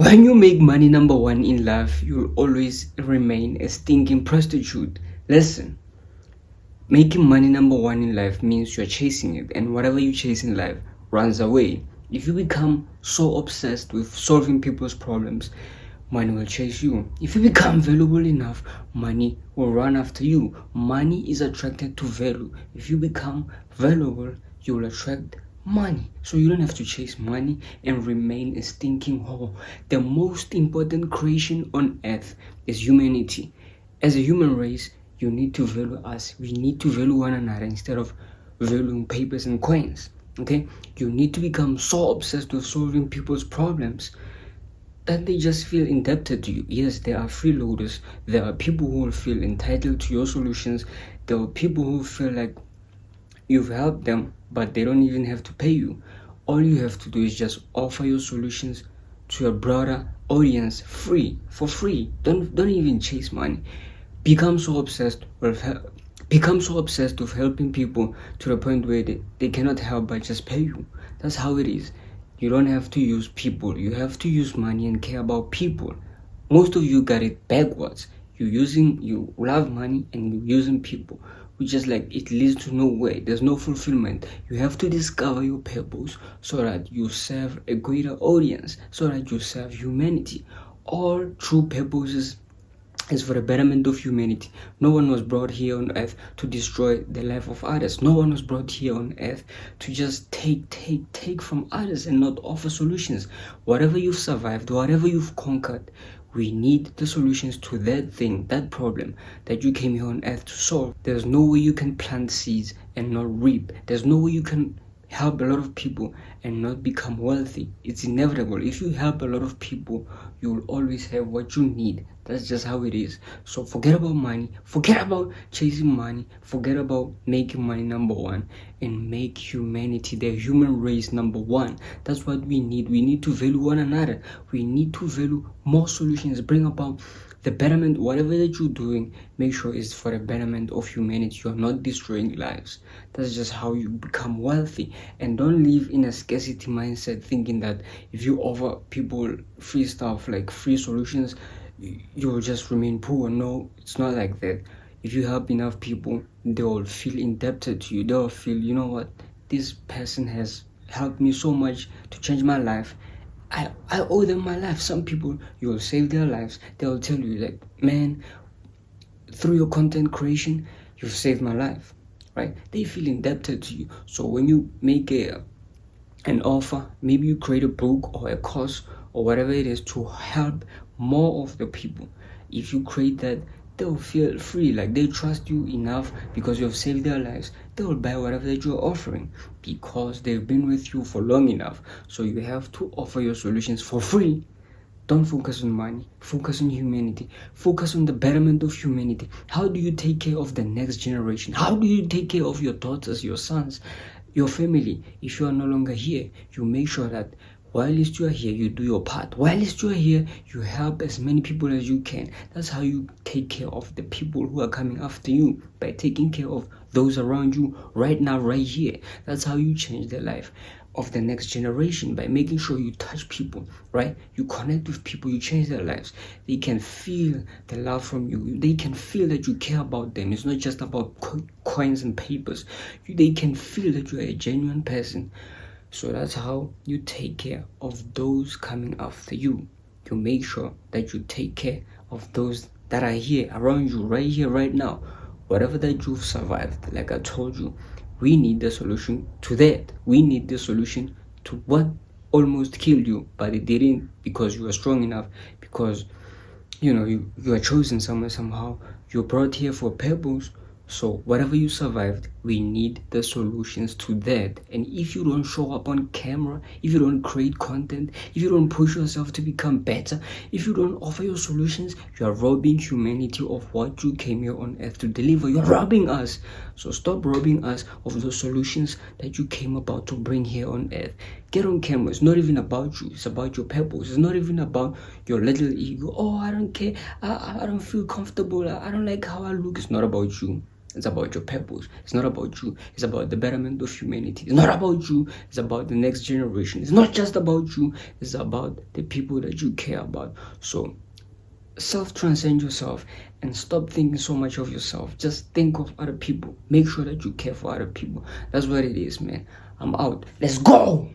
When you make money number one in life, you'll always remain a stinking prostitute. Listen, making money number one in life means you're chasing it, and whatever you chase in life runs away. If you become so obsessed with solving people's problems, money will chase you. If you become valuable enough, money will run after you. Money is attracted to value. If you become valuable, you will attract money. So you don't have to chase money and remain a stinking whore. The most important creation on earth is humanity. As a human race, you need to value us. We need to value one another instead of valuing papers and coins. Okay, you need to become so obsessed with solving people's problems that they just feel indebted to you. Yes, there are freeloaders. There are people who will feel entitled to your solutions. There are people who feel like you've helped them, but they don't even have to pay you. All you have to do is just offer your solutions to a broader audience for free. Don't even chase money. Become so obsessed with helping people to the point where they cannot help but just pay you. That's how it is. You don't have to use people. You have to use money and care about people. Most of you got it backwards. You love money and you're using people, which is like it leads to nowhere. There's no fulfillment. You have to discover your purpose so that you serve a greater audience, so that you serve humanity. All true purposes is for the betterment of humanity. No one was brought here on earth to destroy the life of others. No one was brought here on earth to just take from others and not offer solutions. Whatever you've survived, whatever you've conquered, we need the solutions to that thing, that problem that you came here on earth to solve. There's no way you can plant seeds and not reap. There's no way you can help a lot of people and not become wealthy. It's inevitable. If you help a lot of people, you will always have what you need. That's just how it is. So forget about money, forget about chasing money, forget about making money number one, and make humanity, the human race, number one. That's what we need. We need to value one another. We need to value more solutions, bring about the betterment. Whatever that you're doing, make sure it's for the betterment of humanity. You're not destroying lives. That's just how you become wealthy. And don't live in a scarcity mindset thinking that if you offer people free stuff, like free solutions, you will just remain poor. No, it's not like that. If you help enough people, they will feel indebted to you. They will feel, you know what, this person has helped me so much to change my life. I owe them my life. Some people, you will save their lives. They will tell you like, man, through your content creation, you've saved my life, right? They feel indebted to you. So when you make an offer, maybe you create a book or a course or whatever it is to help more of the people. If you create that, they'll feel free, like they trust you enough because you have saved their lives. They will buy whatever that you're offering because they've been with you for long enough. So you have to offer your solutions for free. Don't focus on money, focus on humanity, focus on the betterment of humanity. How do you take care of the next generation? How do you take care of your daughters, your sons, your family? If you are no longer here, you make sure that whilst you are here, you do your part. Whilst you are here, you help as many people as you can. That's how you take care of the people who are coming after you, by taking care of those around you right now, right here. That's how you change the life of the next generation, by making sure you touch people, right? You connect with people, you change their lives. They can feel the love from you. They can feel that you care about them. It's not just about coins and papers. They can feel that you're a genuine person. So that's how you take care of those coming after you. You make sure that you take care of those that are here around you, right here, right now. Whatever that you've survived, like I told you, we need the solution to that. We need the solution to what almost killed you, but it didn't, because you were strong enough, because you are chosen somewhere, somehow. You're brought here for a purpose. So whatever you survived, we need the solutions to that. And if you don't show up on camera, if you don't create content, if you don't push yourself to become better, if you don't offer your solutions, you are robbing humanity of what you came here on earth to deliver. You're robbing us. So stop robbing us of the solutions that you came about to bring here on earth. Get on camera. It's not even about you. It's about your purpose. It's not even about your little ego. Oh, I don't care. I don't feel comfortable. I don't like how I look. It's not about you. It's about your purpose. It's not about you. It's about the betterment of humanity. It's not about you. It's about the next generation. It's not just about you. It's about the people that you care about. So self-transcend yourself and stop thinking so much of yourself. Just think of other people. Make sure that you care for other people. That's what it is, man. I'm out. Let's go.